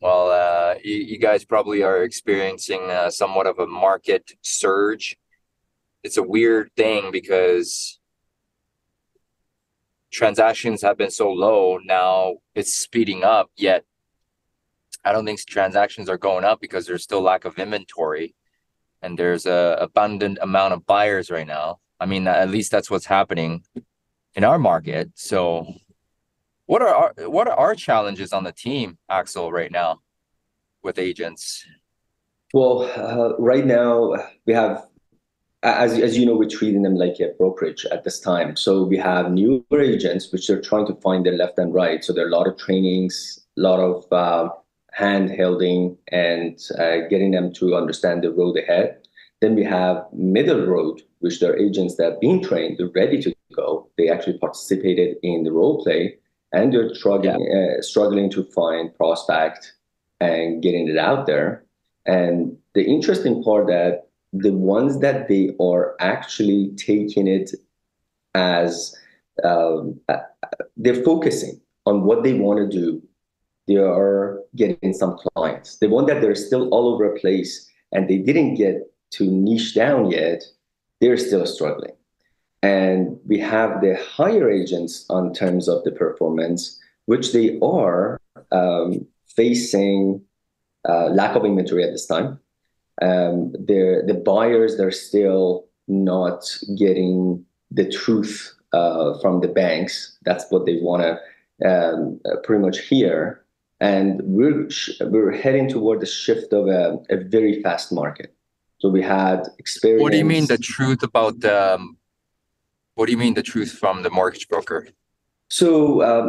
Well, you guys probably are experiencing somewhat of a market surge. It's a weird thing because transactions have been so low. Now it's speeding up, yet I don't think transactions are going up because there's still lack of inventory and there's a abundant amount of buyers right now. I mean, at least that's what's happening in our market. So, what are our challenges on the team, Axel, right now with agents? Well, right now we have, as you know, we're treating them like a brokerage at this time. So we have newer agents, which they're trying to find their left and right. So there are a lot of trainings, a lot of hand holding and getting them to understand the road ahead. Then we have middle road, which they're agents that have been trained, they're ready to go. They actually participated in the role play and they're Yeah. struggling to find prospect and getting it out there. And the interesting part that the ones that they are actually taking it as um, uh, they're focusing on what they want to do, they are getting some clients. The one that they're still all over a place and they didn't get to niche down yet, they're still struggling. And we have the higher agents on terms of the performance, which they are facing lack of inventory at this time. The buyers, they're still not getting the truth from the banks. That's what they want to pretty much hear. And we're heading toward the shift of a very fast market. So we had What do you mean the experience. truth about what do you mean the truth from the mortgage broker? So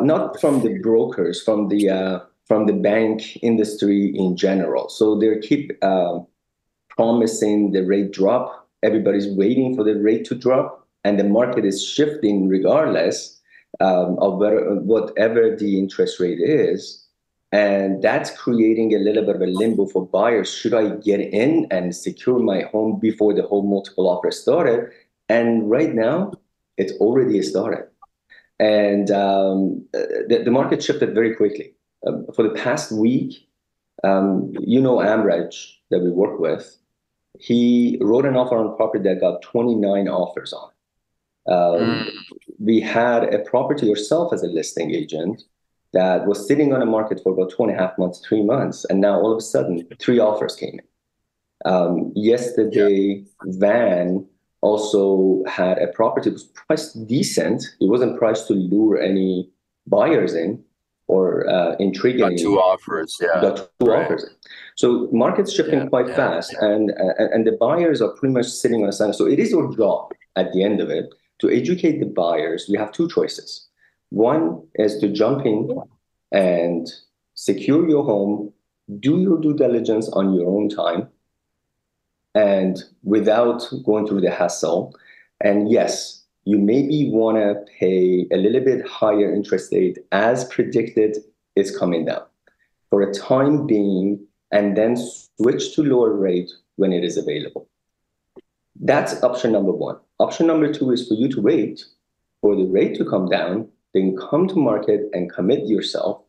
not from the brokers, from the bank industry in general. So they keep promising the rate drop. Everybody's waiting for the rate to drop, and the market is shifting regardless of whatever the interest rate is. And that's creating a little bit of a limbo for buyers. Should I get in and secure my home before the whole multiple offer started? And right now, it's already started. And the market shifted very quickly. For the past week, Amraj that we work with, he wrote an offer on property that got 29 offers on. Um, Mm, we had a property yourself as a listing agent that was sitting on the market for about 2.5 months, 3 months, and now all of a sudden, three offers came in. yeah, Yesterday, Van also had a property that was priced decent. It wasn't priced to lure any buyers in or intrigue got any. two offers. Yeah, Got two right. offers in. So market's Yeah, shifting quite yeah. fast, and the buyers are pretty much sitting on the side. So it is your job at the end of it to educate the buyers. You have two choices. One is to jump in and secure your home, do your due diligence on your own time and without going through the hassle. And yes, you maybe want to pay a little bit higher interest rate as predicted is coming down for a time being and then switch to lower rate when it is available. That's option number one. Option number two is for you to wait for the rate to come down, then come to market and commit yourself.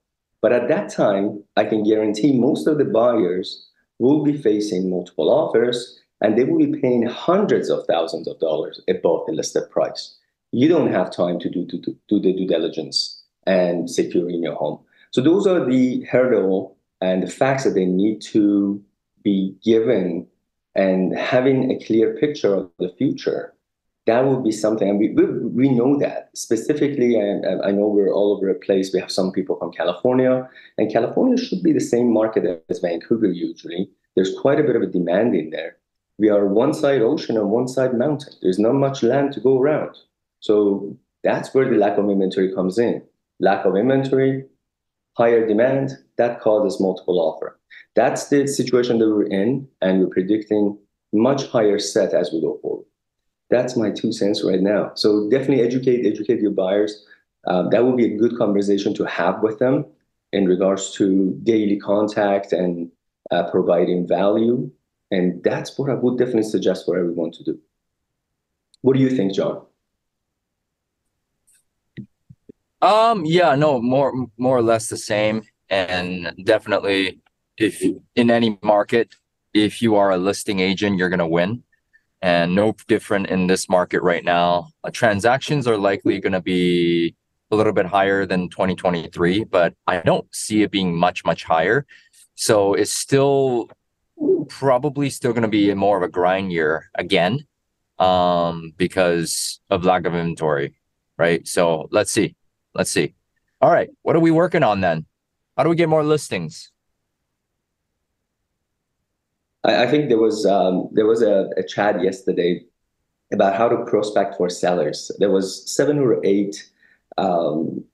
But at that time, I can guarantee most of the buyers will be facing multiple offers and they will be paying hundreds of thousands of dollars above the listed price. You don't have time to do the due diligence and securing your home. So those are the hurdle and the facts that they need to be given and having a clear picture of the future, that would be something. And we know that specifically, and I know we're all over the place. We have some people from California, and California should be the same market as Vancouver usually. There's quite a bit of a demand in there. We are one side ocean and one side mountain. There's not much land to go around. So that's where the lack of inventory comes in. Lack of inventory, higher demand, that causes multiple offer. That's the situation that we're in, and we're predicting much higher set as we go forward. That's my 2 cents right now. So definitely educate your buyers. That would be a good conversation to have with them in regards to daily contact and providing value. And that's what I would definitely suggest for everyone to do. What do you think, John? Yeah, no, more or less the same, and definitely. if in any market, if you are a listing agent, you're going to win. And no different in this market right now. Transactions are likely going to be a little bit higher than 2023, but I don't see it being much, much higher. So it's still probably still going to be more of a grind year again, because of lack of inventory, right? So let's see. Let's see. All right. What are we working on then? How do we get more listings? I think there was a chat yesterday about how to prospect for sellers. There was 7 or 8 um,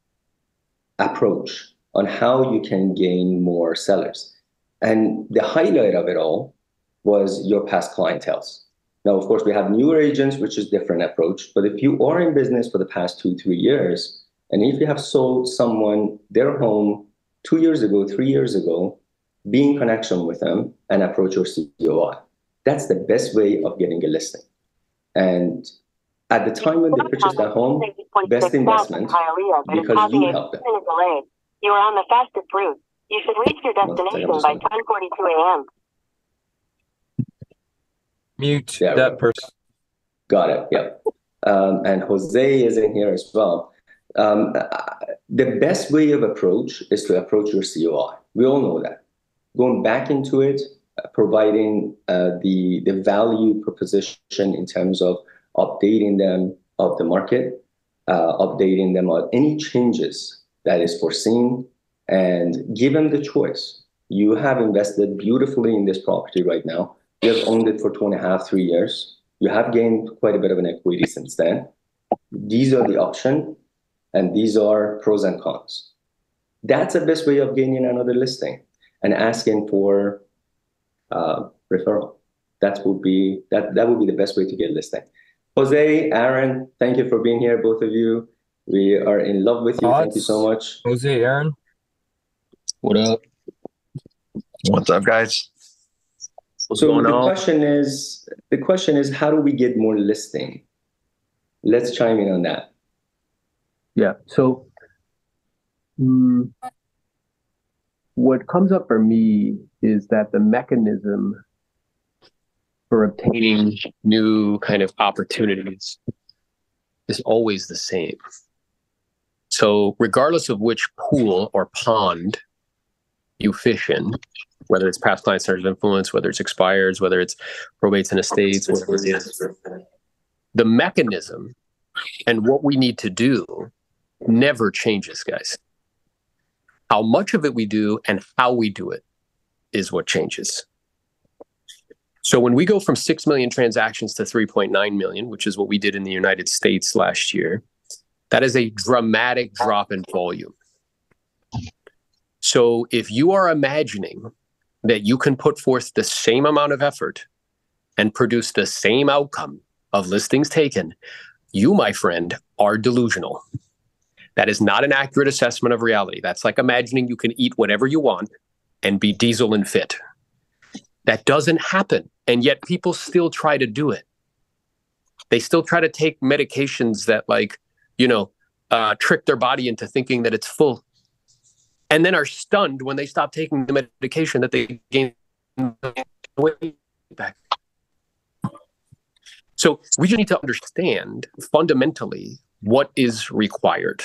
approach on how you can gain more sellers. And the highlight of it all was your past clienteles. Now, of course, we have newer agents, which is different approach. But if you are in business for the past 2, 3 years, and if you have sold someone their home 2 years ago, 3 years ago, be in connection with them and approach your COI. That's the best way of getting a listing. And at the time when they purchased that home, best investment because you help them. You are on the fastest route. You should reach your destination by 10:42 a.m. Mute that person. Got it. Yep. And Jose is in here as well. The best way of approach is to approach your COI. We all know that. Going back into it, providing the value proposition in terms of updating them of the market, updating them on any changes that is foreseen, and give them the choice. You have invested beautifully in this property right now. You have owned it for 2.5, 3 years. You have gained quite a bit of an equity since then. These are the options, and these are pros and cons. That's the best way of gaining another listing and asking for referral. That would be the best way to get a listing. Jose, Aaron, thank you for being here, both of you. We are in love with you. Thank you so much. Jose, Aaron. What up? What's up, guys? So the question is, how do we get more listing? Let's chime in on that. Yeah. So what comes up for me is that the mechanism for obtaining new kind of opportunities is always the same. So regardless of which pool or pond you fish in, whether it's past client centers of influence, whether it's expireds, whether it's probates and estates, whatever it is, the mechanism and what we need to do never changes, guys. How much of it we do and how we do it is what changes. So when we go from 6 million transactions to 3.9 million, which is what we did in the United States last year, that is a dramatic drop in volume. So if you are imagining that you can put forth the same amount of effort and produce the same outcome of listings taken, you, my friend, are delusional. That is not an accurate assessment of reality. That's like imagining you can eat whatever you want and be diesel and fit. That doesn't happen. And yet people still try to do it. They still try to take medications that trick their body into thinking that it's full. And then are stunned when they stop taking the medication that they gain weight back. So we just need to understand fundamentally what is required.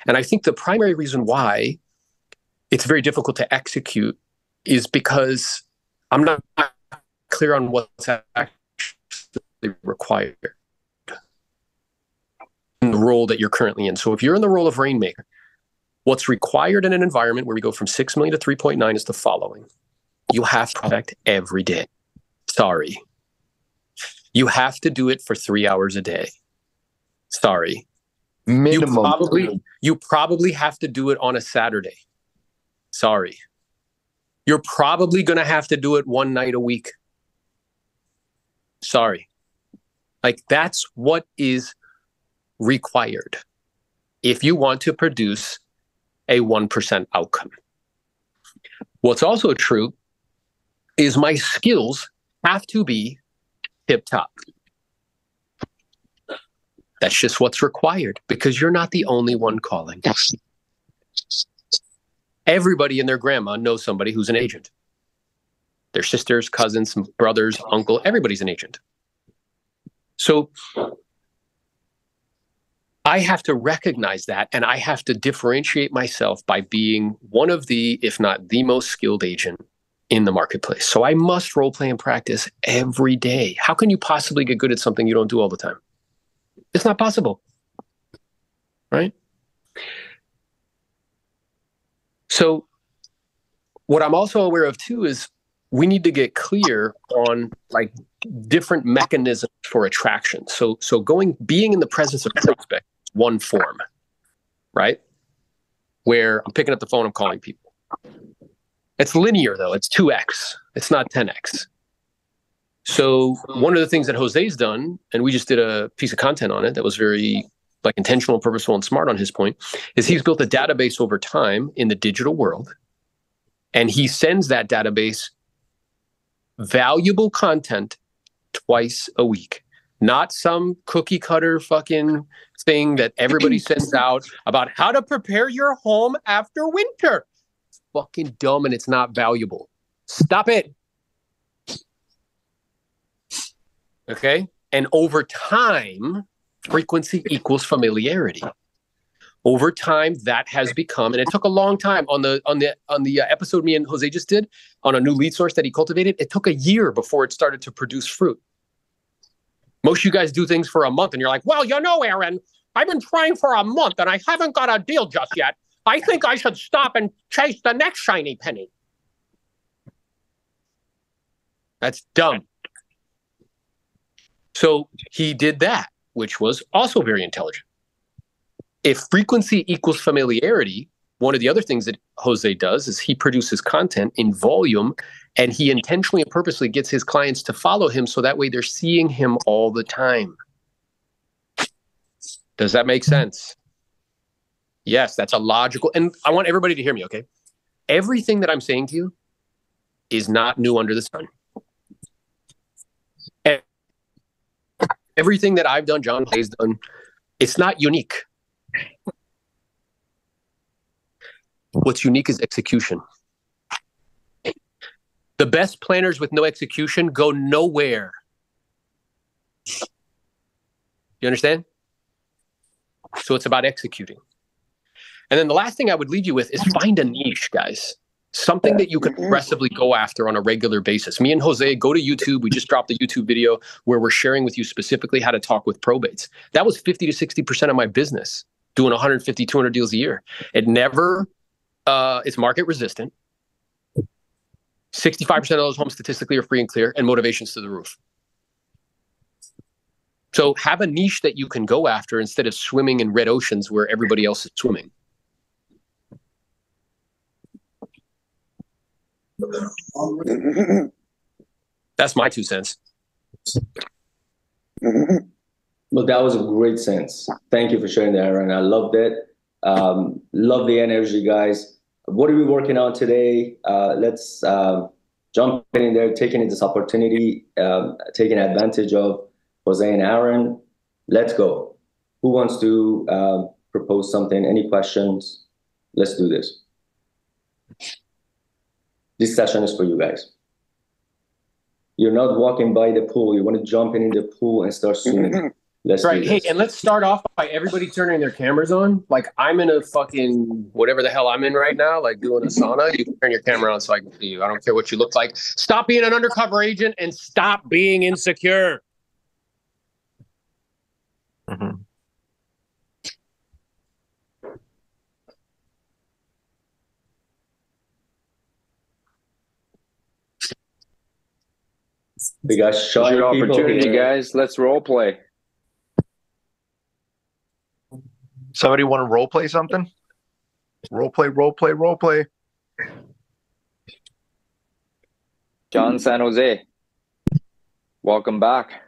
And I think the primary reason why it's very difficult to execute is because I'm not clear on what's actually required in the role that you're currently in. So if you're in the role of rainmaker, what's required in an environment where we go from 6 million to 3.9 is the following. You have to prospect every day. Sorry. You have to do it for 3 hours a day. Sorry. Minimum. You probably have to do it on a Saturday. Sorry. You're probably going to have to do it one night a week. Sorry. Like, that's what is required if you want to produce a 1% outcome. What's also true is my skills have to be tip-top. That's just what's required because you're not the only one calling. Everybody and their grandma knows somebody who's an agent. Their sisters, cousins, brothers, uncle, everybody's an agent. So I have to recognize that, and I have to differentiate myself by being one of the, if not the most skilled agent in the marketplace. So I must role play and practice every day. How can you possibly get good at something you don't do all the time? It's not possible, right? So what I'm also aware of too is we need to get clear on like different mechanisms for attraction. So being in the presence of prospect, one form, right? Where I'm picking up the phone, I'm calling people. It's linear though, it's 2x, it's not 10x. So one of the things that Jose's done, and we just did a piece of content on it that was very like intentional, purposeful, and smart on his point, is he's built a database over time in the digital world, and he sends that database valuable content twice a week. Not some cookie cutter fucking thing that everybody sends out about how to prepare your home after winter. It's fucking dumb and it's not valuable. Stop it. Okay? And over time, frequency equals familiarity. Over time, that has become, and it took a long time on the episode me and Jose just did on a new lead source that he cultivated. It took a year before it started to produce fruit. Most of you guys do things for a month and you're like, well, you know, Aaron, I've been trying for a month and I haven't got a deal just yet. I think I should stop and chase the next shiny penny. That's dumb. So he did that, which was also very intelligent. If frequency equals familiarity, one of the other things that Jose does is he produces content in volume, and he intentionally and purposely gets his clients to follow him so that way they're seeing him all the time. Does that make sense? Yes, that's a logical, and I want everybody to hear me, okay? Everything that I'm saying to you is not new under the sun. Everything that I've done, John Hay's done, it's not unique. What's unique is execution. The best planners with no execution go nowhere. You understand? So it's about executing. And then the last thing I would leave you with is find a niche, guys. Something that you can aggressively go after on a regular basis. Me and Jose go to YouTube. We just dropped a YouTube video where we're sharing with you specifically how to talk with probates. That was 50 to 60% of my business, doing 150, 200 deals a year. It never, it's market resistant. 65% of those homes statistically are free and clear, and motivation's to the roof. So have a niche that you can go after instead of swimming in red oceans where everybody else is swimming. That's my 2 cents. Well, that was a great sense. Thank you for sharing that, Aaron. I loved it. Love the energy, guys. What are we working on today? Let's jump in there, taking this opportunity, taking advantage of Jose and Aaron. Let's go. Who wants to propose something? Any questions? Let's do this. This session is for you guys. You're not walking by the pool. You want to jump in the pool and start swimming. Let's right. do this. Hey, and let's start off by everybody turning their cameras on. Like I'm in a fucking whatever the hell I'm in right now, like doing a sauna. You can turn your camera on so I can see you. I don't care what you look like. Stop being an undercover agent and stop being insecure. Mm-hmm. We got shy Good people opportunity, here. guys. Let's role play. Somebody want to role play something? Role play, role play, role play. John San Jose, welcome back.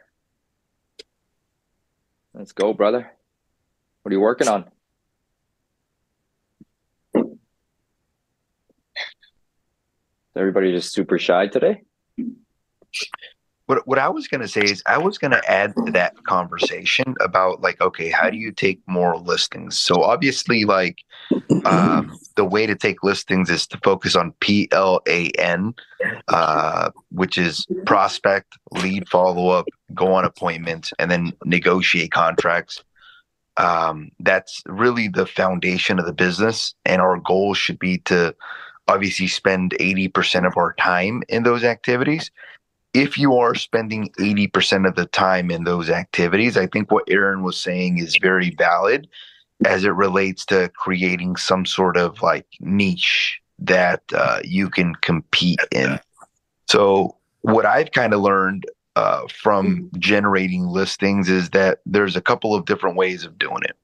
Let's go, brother. What are you working on? Is everybody just super shy today? What I was going to say is I was going to add to that conversation about like, okay, how do you take more listings? So obviously like the the way to take listings is to focus on PLAN, which is prospect, lead follow-up, go on appointments, and then negotiate contracts. That's really the foundation of the business, and our goal should be to obviously spend 80% of our time in those activities. If you are spending 80% of the time in those activities, I think what Aaron was saying is very valid as it relates to creating some sort of like niche that you can compete in. So what I've kind of learned from generating listings is that there's a couple of different ways of doing it.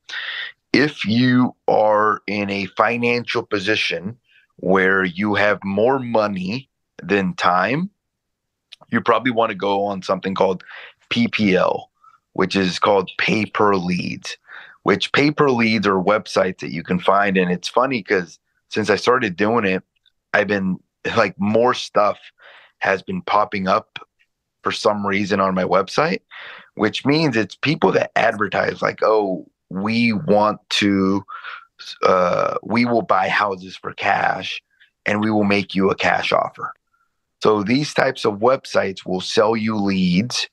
If you are in a financial position where you have more money than time, you probably want to go on something called PPL, which is called pay per leads, which pay per leads are websites that you can find. And it's funny because since I started doing it, I've been like more stuff has been popping up for some reason on my website, which means it's people that advertise like, oh, we want to, we will buy houses for cash and we will make you a cash offer. So these types of websites will sell you leads,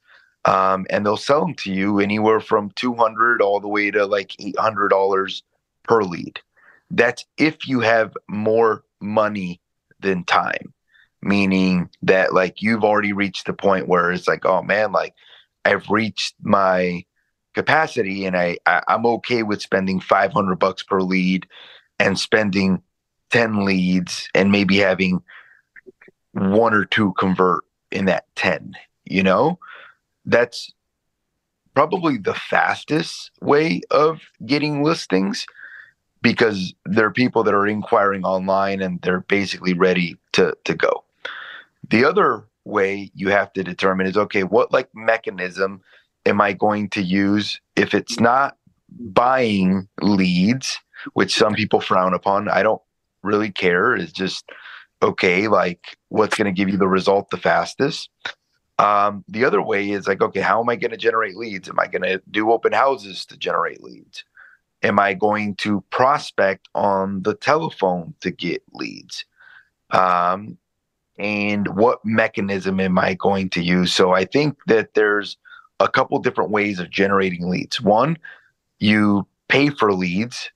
and they'll sell them to you anywhere from $200 all the way to like $800 per lead. That's if you have more money than time, meaning that like you've already reached the point where it's like, oh man, like I've reached my capacity and I'm okay with spending $500 per lead and spending 10 leads and maybe having one or two convert in that 10, that's probably the fastest way of getting listings because there are people that are inquiring online and they're basically ready to go. The other way you have to determine is, okay, what like mechanism am I going to use if it's not buying leads, which some people frown upon? I don't really care. It's just, okay, like what's going to give you the result the fastest? The other way is like, okay, how am I going to generate leads? Am I going to do open houses to generate leads? Am I going to prospect on the telephone to get leads? And what mechanism am I going to use? So I think that there's a couple different ways of generating leads. One, you pay for leads.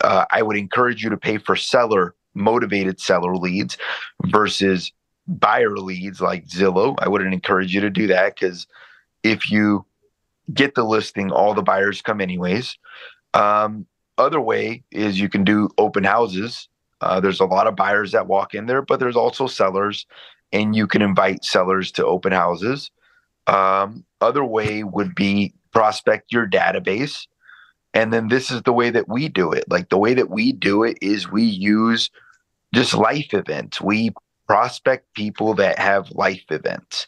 I would encourage you to pay for motivated seller leads versus buyer leads like Zillow. I wouldn't encourage you to do that because if you get the listing, all the buyers come anyways. Other way is you can do open houses. There's a lot of buyers that walk in there, but there's also sellers, and you can invite sellers to open houses. Other way would be prospect your database. And then this is the way that we do it. Like the way that we do it is we use just life events. We prospect people that have life events.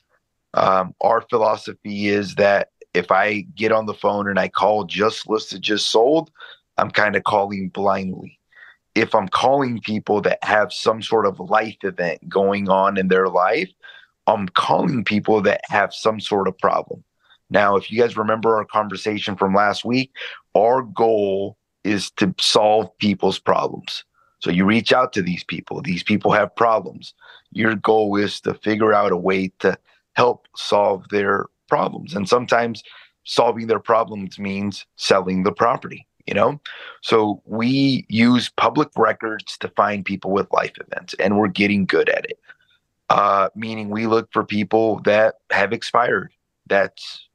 Our philosophy is that if I get on the phone and I call just listed, just sold, I'm kind of calling blindly. If I'm calling people that have some sort of life event going on in their life, I'm calling people that have some sort of problem. Now, if you guys remember our conversation from last week, our goal is to solve people's problems. So you reach out to these people. These people have problems. Your goal is to figure out a way to help solve their problems. And sometimes solving their problems means selling the property, So we use public records to find people with life events, and we're getting good at it. Meaning we look for people that have expired. That's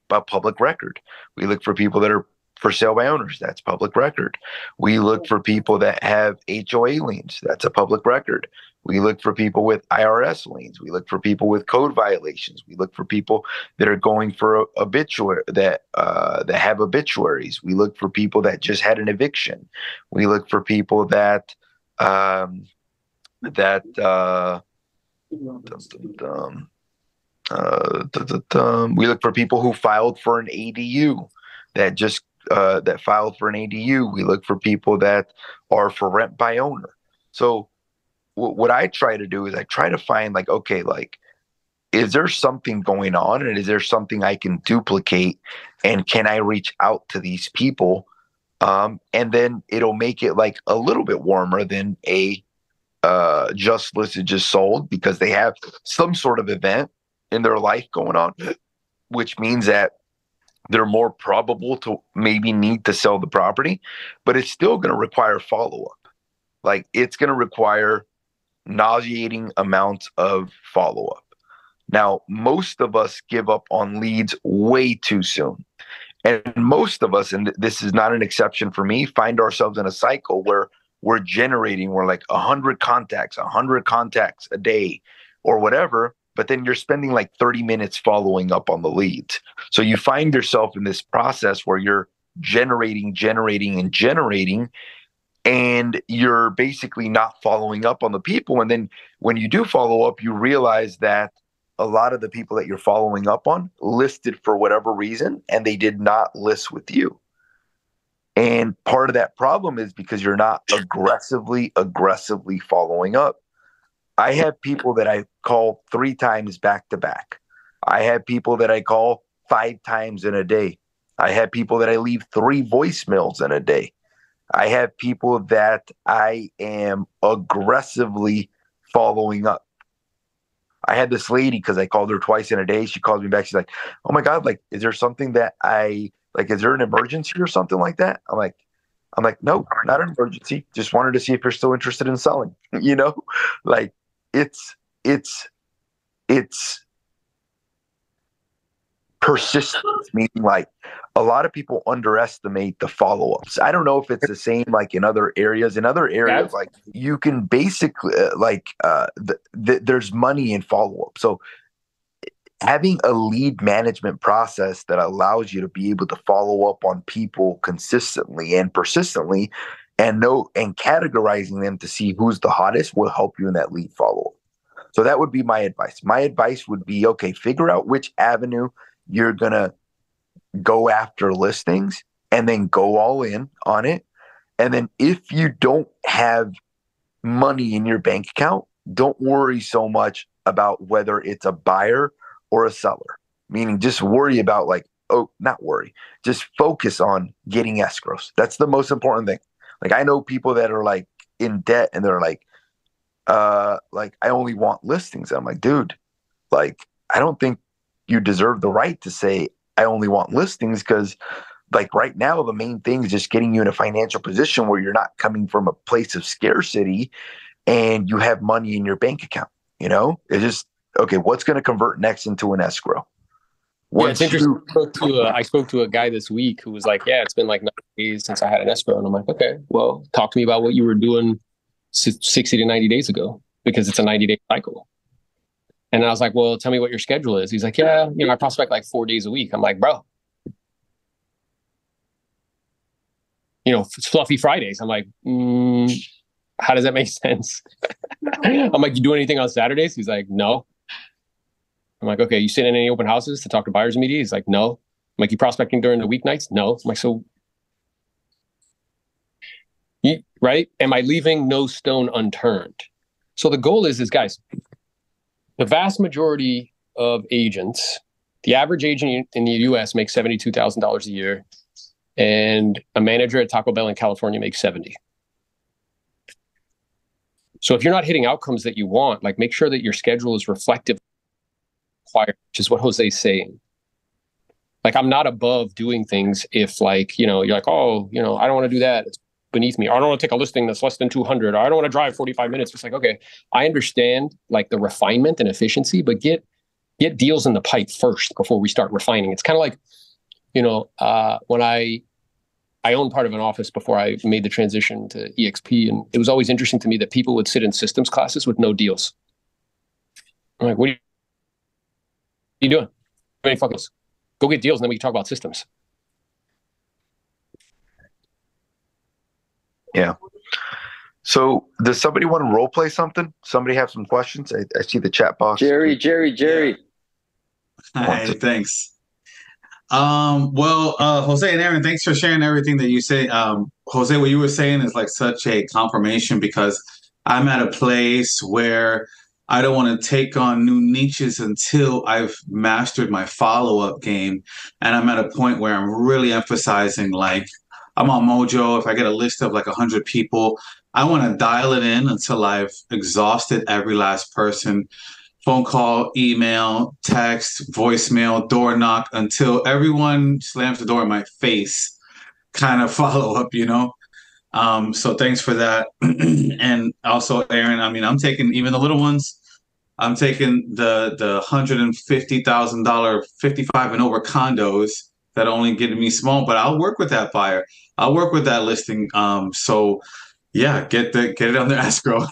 a public record. We look for people that are for sale by owners. That's public record. We look for people that have HOA liens. That's a public record. We look for people with IRS liens. We look for people with code violations. We look for people that are going for obituary that have obituaries. We look for people that just had an eviction. We look for people that we look for people who filed for an ADU that filed for an ADU. We look for people that are for rent by owner. So what I try to do is I try to find like, okay, like, is there something going on and is there something I can duplicate? And can I reach out to these people And then it'll make it like a little bit warmer than a just listed, just sold, because they have some sort of event in their life going on, which means that they're more probable to maybe need to sell the property, but it's still going to require follow-up. Like, it's going to require nauseating amounts of follow-up. Now, most of us give up on leads way too soon. And most of us, and this is not an exception for me, find ourselves in a cycle where we're like 100 contacts a day or whatever, but then you're spending like 30 minutes following up on the leads. So you find yourself in this process where you're generating, and you're basically not following up on the people. And then when you do follow up, you realize that a lot of the people that you're following up on listed for whatever reason, and they did not list with you. And part of that problem is because you're not aggressively following up. I have people that I call 3 times back to back. I have people that I call 5 times in a day. I have people that I leave 3 voicemails in a day. I have people that I am aggressively following up. I had this lady, because I called her twice in a day. She calls me back. She's like, "Oh my God, like, is there something that is there an emergency or something like that?" I'm like, "No, not an emergency. Just wanted to see if you're still interested in selling." You know, like it's persistence, meaning like a lot of people underestimate the follow-ups. I don't know if it's the same like in other areas. In other areas, like you can basically there's money in follow-up. So having a lead management process that allows you to be able to follow up on people consistently and persistently and categorizing them to see who's the hottest will help you in that lead follow-up. So that would be my advice. My advice would be, okay, figure out which avenue you're going to go after listings and then go all in on it. And then if you don't have money in your bank account, don't worry so much about whether it's a buyer or a seller. Meaning just worry about not worry. Just focus on getting escrows. That's the most important thing. Like, I know people that are like in debt and they're like, I only want listings. I'm like, dude, like, I don't think you deserve the right to say I only want listings, because like right now, the main thing is just getting you in a financial position where you're not coming from a place of scarcity and you have money in your bank account. You know, it's just, okay, what's going to convert next into an escrow? It's interesting. I spoke to a guy this week who was like, yeah, it's been like 90 days since I had an escrow. And I'm like, okay, well, talk to me about what you were doing 60 to 90 days ago, because it's a 90-day cycle. And I was like, well, tell me what your schedule is. He's like, yeah, I prospect like 4 days a week. I'm like, bro, it's fluffy Fridays. I'm like, how does that make sense? I'm like, you do anything on Saturdays? He's like, no. I'm like, okay, you sit in any open houses to talk to buyers immediately? He's like, no. I'm like, you prospecting during the weeknights? No. I'm like, so, right? Am I leaving no stone unturned? So the goal is guys, the vast majority of agents, the average agent in the US makes $72,000 a year, and a manager at Taco Bell in California makes 70. So if you're not hitting outcomes that you want, like, make sure that your schedule is reflective, which is what Jose's saying. Like, I'm not above doing things if, like, you're like, oh, I don't want to do that. It's beneath me. Or I don't want to take a listing that's less than 200. Or I don't want to drive 45 minutes. It's like, okay, I understand like the refinement and efficiency, but get deals in the pipe first before we start refining. It's kind of like, when I owned part of an office before I made the transition to EXP. And it was always interesting to me that people would sit in systems classes with no deals. I'm like, what are you doing? How many fuckers? Go get deals, and then we can talk about systems. Yeah. So does somebody want to role play something? Somebody have some questions? I see the chat box. Jerry. Hi, thanks. Jose and Aaron, thanks for sharing everything that you say. Jose, what you were saying is like such a confirmation, because I'm at a place where I don't want to take on new niches until I've mastered my follow-up game. And I'm at a point where I'm really emphasizing like I'm on Mojo. If I get a list of like 100 people, I want to dial it in until I've exhausted every last person. Phone call, email, text, voicemail, door knock, until everyone slams the door in my face. Kind of follow up, you know. So thanks for that. And also, Aaron, I mean, I'm taking even the little ones. I'm taking the $150,000 55 and over condos that only getting me small, but I'll work with that buyer. I'll work with that listing. So yeah, get it on the escrow.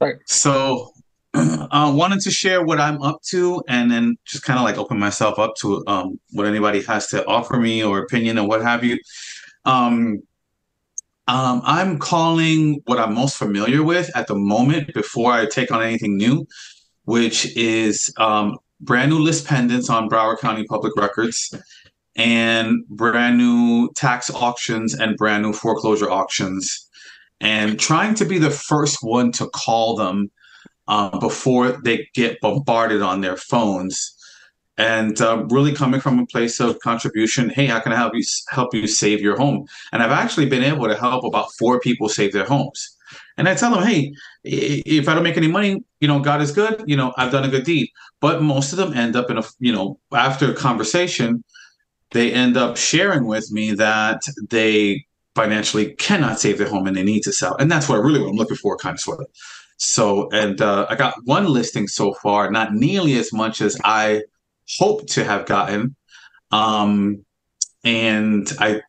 Right. So wanted to share what I'm up to, and then just kind of like open myself up to what anybody has to offer me or opinion or what have you. Um, I'm calling what I'm most familiar with at the moment before I take on anything new, which is brand new list pendants on Broward County Public Records and brand new tax auctions and brand new foreclosure auctions, and trying to be the first one to call them before they get bombarded on their phones. And really coming from a place of contribution. Hey, how can I help you save your home? And I've actually been able to help about 4 people save their homes. And I tell them, hey, if I don't make any money, you know, God is good. You know, I've done a good deed. But most of them end up in a, you know, after a conversation, they end up sharing with me that they financially cannot save their home and they need to sell. And that's what I'm looking for, kind of sort of. So, and I got one listing so far, not nearly as much as I hope to have gotten. And I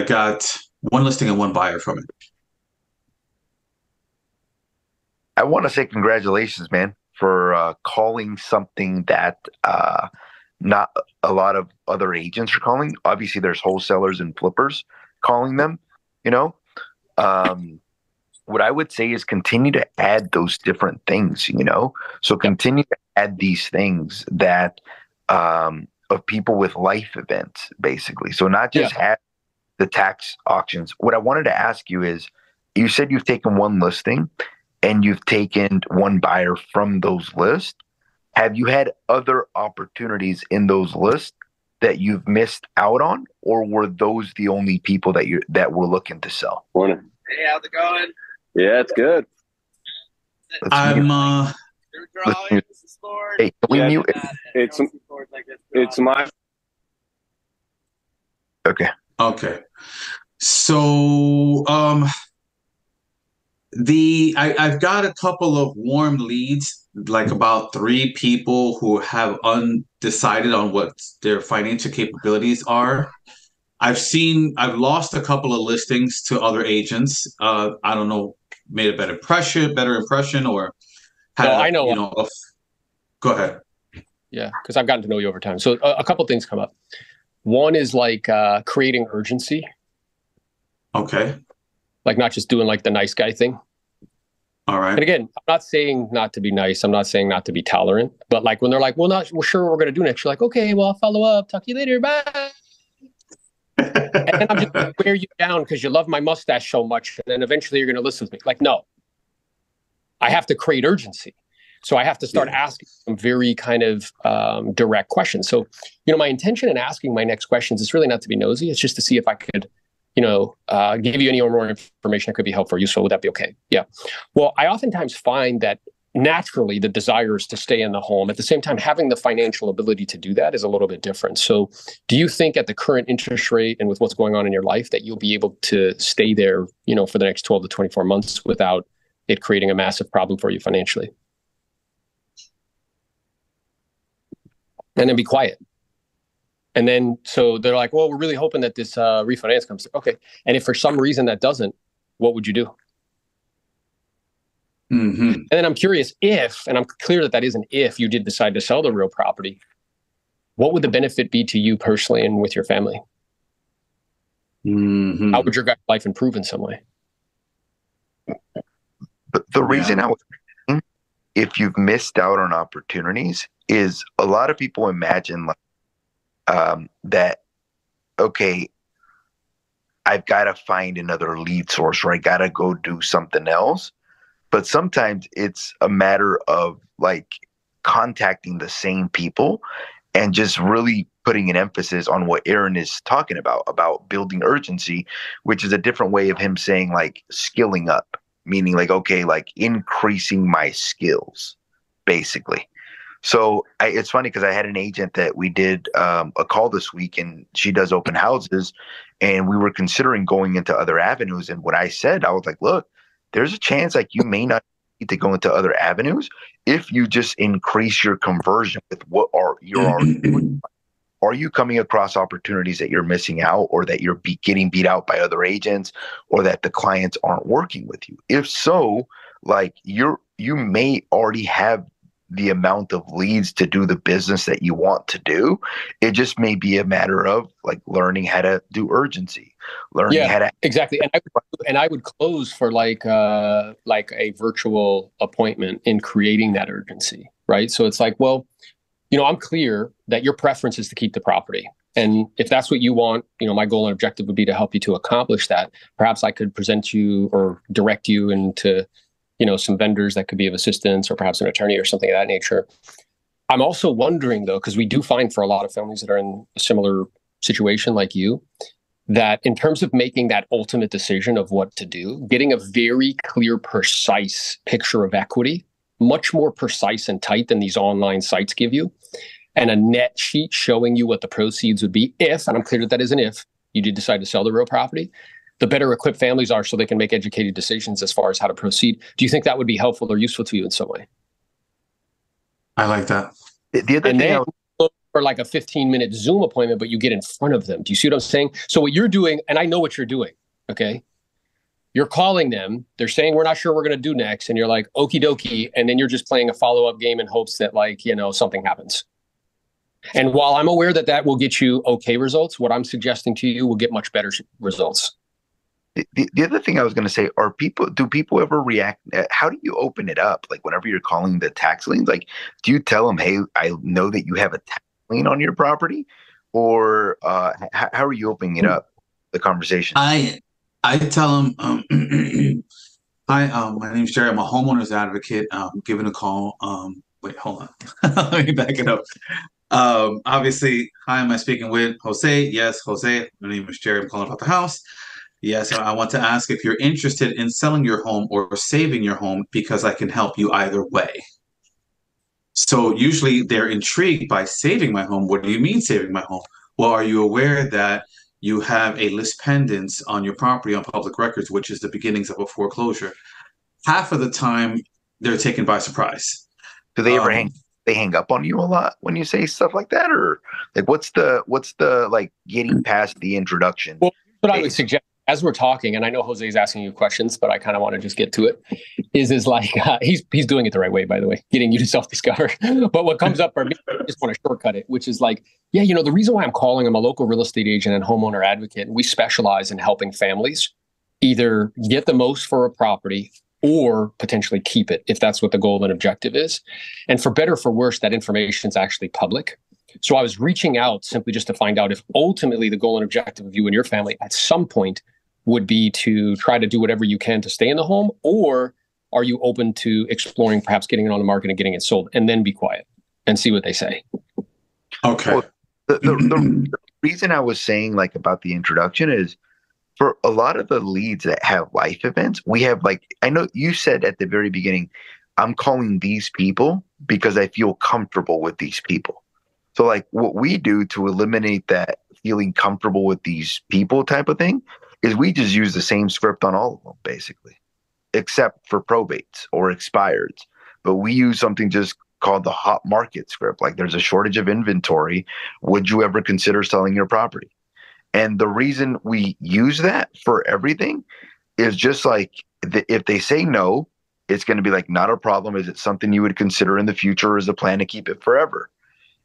got one listing and one buyer from it. I want to say congratulations, man, for calling something that not a lot of other agents are calling. Obviously, there's wholesalers and flippers calling them, you know. What I would say is continue to add those different things, you know. So continue to add these things that of people with life events, basically. So not just have the tax auctions. What I wanted to ask you is, you said you've taken one listing and you've taken one buyer from those lists. Have you had other opportunities in those lists that you've missed out on, or were those the only people that were looking to sell? Morning. Hey, how's it going? Yeah, it's good. I'm Hey, can we mute? It's my Okay. Okay. So I've got a couple of warm leads, like about 3 people who have undecided on what their financial capabilities are. I've lost a couple of listings to other agents. I don't know, made a better impression, or had No, I know. You know, go ahead. Yeah, because I've gotten to know you over time. So a couple things come up. One is like creating urgency. Okay. Like not just doing like the nice guy thing. All right. And again, I'm not saying not to be nice. I'm not saying not to be tolerant. But like when they're like, we're sure what we're going to do next. You're like, okay, well, I'll follow up. Talk to you later. Bye. And then I'm just going to wear you down because you love my mustache so much. And then eventually you're going to listen to me. Like, no. I have to create urgency. So I have to start asking some very kind of direct questions. So, you know, my intention in asking my next questions is really not to be nosy. It's just to see if I could, you know, give you any more information that could be helpful or useful. Would that be okay? Yeah. Well, I oftentimes find that naturally the desire is to stay in the home. At the same time, having the financial ability to do that is a little bit different. So do you think at the current interest rate and with what's going on in your life that you'll be able to stay there, you know, for the next 12 to 24 months without it creating a massive problem for you financially? And then be quiet. And then, so they're like, well, we're really hoping that this refinance comes through. Okay. And if for some reason that doesn't, what would you do? Mm-hmm. And then I'm curious if, and I'm clear that is an if you did decide to sell the real property, what would the benefit be to you personally and with your family? Mm-hmm. How would your life improve in some way? The reason I was thinking, if you've missed out on opportunities, is a lot of people imagine like that, okay, I've got to find another lead source, or I got to go do something else. But sometimes it's a matter of like contacting the same people and just really putting an emphasis on what Aaron is talking about building urgency, which is a different way of him saying like skilling up, meaning like, okay, like increasing my skills, basically. So it's funny because I had an agent that we did a call this week, and she does open houses, and we were considering going into other avenues. And what I said, I was like, look, there's a chance like you may not need to go into other avenues if you just increase your conversion with what are you're already doing. Are you coming across opportunities that you're missing out, or that you're getting beat out by other agents, or that the clients aren't working with you? If so, like you may already have the amount of leads to do the business that you want to do. It just may be a matter of like learning how to do urgency, learning how to exactly. And I would close for like a virtual appointment in creating that urgency, right? So it's like, well, I'm clear that your preference is to keep the property. And if that's what you want, my goal and objective would be to help you to accomplish that. Perhaps I could present you or direct you into some vendors that could be of assistance, or perhaps an attorney or something of that nature. I'm also wondering, though, because we do find for a lot of families that are in a similar situation like you, that in terms of making that ultimate decision of what to do, getting a very clear, precise picture of equity, much more precise and tight than these online sites give you, and a net sheet showing you what the proceeds would be if, and I'm clear that is an if, you did decide to sell the real property, the better equipped families are so they can make educated decisions as far as how to proceed. Do you think that would be helpful or useful to you in some way? I like that. The other and thing then for like a 15-minute Zoom appointment, but you get in front of them. Do you see what I'm saying? So what you're doing, and I know what you're doing, okay? You're calling them. They're saying, we're not sure what we're going to do next. And you're like, okie dokie. And then you're just playing a follow-up game in hopes that something happens. And while I'm aware that that will get you okay results, what I'm suggesting to you will get much better results. The other thing I was going to say, do people ever react? How do you open it up? Like whenever you're calling the tax liens, like, do you tell them, hey, I know that you have a tax lien on your property, or how are you opening it up, the conversation? I tell them, hi, my name's Jerry. I'm a homeowner's advocate. Giving a call. Wait, hold on. Let me back it up. Obviously, hi, am I speaking with Jose? Yes, Jose. My name is Jerry. I'm calling about the house. Yes, I want to ask if you're interested in selling your home or saving your home, because I can help you either way. So usually they're intrigued by saving my home. What do you mean saving my home? Well, are you aware that you have a list pendants on your property on public records, which is the beginnings of a foreclosure? Half of the time, they're taken by surprise. Do they ever hang up on you a lot when you say stuff like that, or like what's the like getting past the introduction? Well, what I would suggest, as we're talking, and I know Jose is asking you questions, but I kind of want to just get to it, is like he's doing it the right way, by the way, getting you to self-discover. But what comes up for me, I just want to shortcut it, which is like, the reason why I'm calling, I'm a local real estate agent and homeowner advocate, and we specialize in helping families either get the most for a property or potentially keep it, if that's what the goal and objective is. And for better or for worse, that information is actually public. So I was reaching out simply just to find out if ultimately the goal and objective of you and your family at some point would be to try to do whatever you can to stay in the home, or are you open to exploring perhaps getting it on the market and getting it sold, and then be quiet and see what they say. Okay. Well, the reason I was saying like about the introduction is for a lot of the leads that have life events, we have like, I know you said at the very beginning, I'm calling these people because I feel comfortable with these people. So like what we do to eliminate that feeling comfortable with these people type of thing is we just use the same script on all of them, basically, except for probates or expireds. But we use something just called the hot market script. Like there's a shortage of inventory. Would you ever consider selling your property? And the reason we use that for everything is just like if they say no, it's going to be like, not a problem. Is it something you would consider in the future as a plan to keep it forever?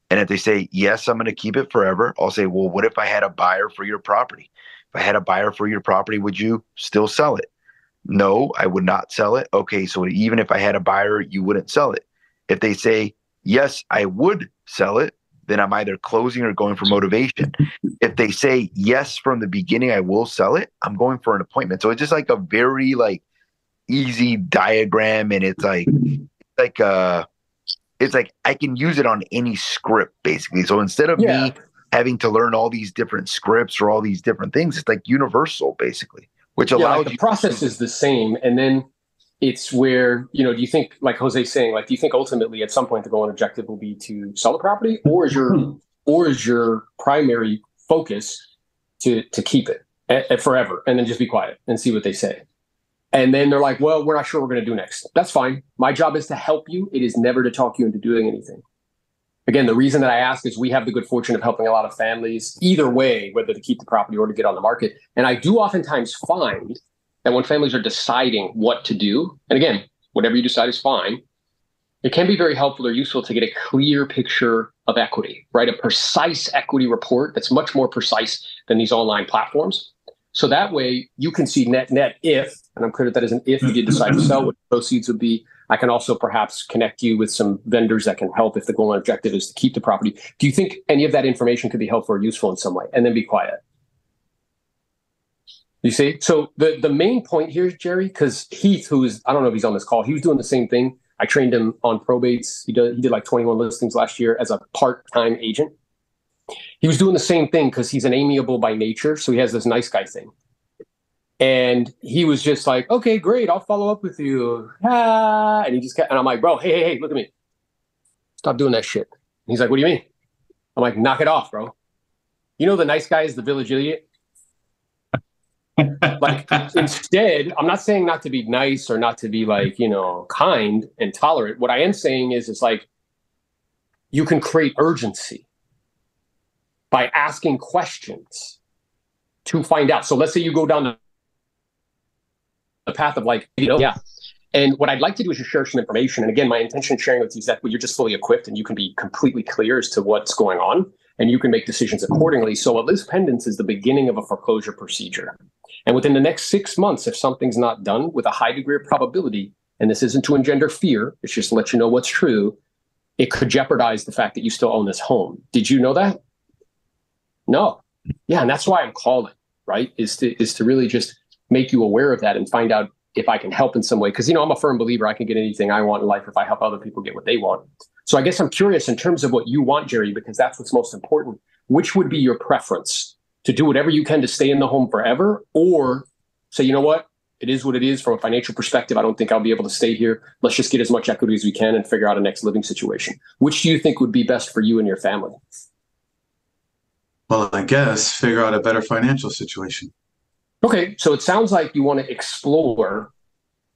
And if they say, yes, I'm going to keep it forever, I'll say, well, what if I had a buyer for your property? If I had a buyer for your property, would you still sell it? No, I would not sell it. Okay, so even if I had a buyer, you wouldn't sell it. If they say, yes, I would sell it, then I'm either closing or going for motivation. If they say, yes, from the beginning, I will sell it, I'm going for an appointment. So it's just like a very like easy diagram. And it's like I can use it on any script basically. So instead of me having to learn all these different scripts or all these different things. It's like universal, basically, which allows the you. process is the same. And then it's where, do you think, like Jose's saying, like, do you think ultimately at some point the goal and objective will be to sell the property, or is your primary focus to keep it forever and then just be quiet and see what they say? And then they're like, well, we're not sure what we're going to do next. That's fine. My job is to help you. It is never to talk you into doing anything. Again, the reason that I ask is we have the good fortune of helping a lot of families either way, whether to keep the property or to get on the market. And I do oftentimes find that when families are deciding what to do, and again, whatever you decide is fine, it can be very helpful or useful to get a clear picture of equity, right? A precise equity report that's much more precise than these online platforms. So that way you can see net if, and I'm clear that is an if you did decide to sell, what the proceeds would be. I can also perhaps connect you with some vendors that can help if the goal and objective is to keep the property. Do you think any of that information could be helpful or useful in some way? And then be quiet. You see? So the main point here, Jerry, because Heath, who is, I don't know if he's on this call, he was doing the same thing. I trained him on probates. He did like 21 listings last year as a part-time agent. He was doing the same thing because he's an amiable by nature. So he has this nice guy thing. And he was just like, okay, great. I'll follow up with you. And he just kept, and I'm like, bro, hey, look at me. Stop doing that shit. And he's like, what do you mean? I'm like, knock it off, bro. You know, the nice guy is the village idiot. Like, instead, I'm not saying not to be nice or not to be like, kind and tolerant. What I am saying is, it's like, you can create urgency by asking questions to find out. So let's say you go down the path of like, yeah. And what I'd like to do is just share some information. And again, my intention in sharing with you is that you're just fully equipped and you can be completely clear as to what's going on and you can make decisions accordingly. So a list pendants is the beginning of a foreclosure procedure. And within the next 6 months, if something's not done with a high degree of probability, and this isn't to engender fear, it's just to let you know what's true, it could jeopardize the fact that you still own this home. Did you know that? No. Yeah, and that's why I'm calling, right? Is to really just make you aware of that and find out if I can help in some way. Because, I'm a firm believer I can get anything I want in life if I help other people get what they want. So I guess I'm curious in terms of what you want, Jerry, because that's what's most important. Which would be your preference? To do whatever you can to stay in the home forever, or say, you know what, it is what it is from a financial perspective. I don't think I'll be able to stay here. Let's just get as much equity as we can and figure out a next living situation. Which do you think would be best for you and your family? Well, I guess figure out a better financial situation. Okay, so it sounds like you want to explore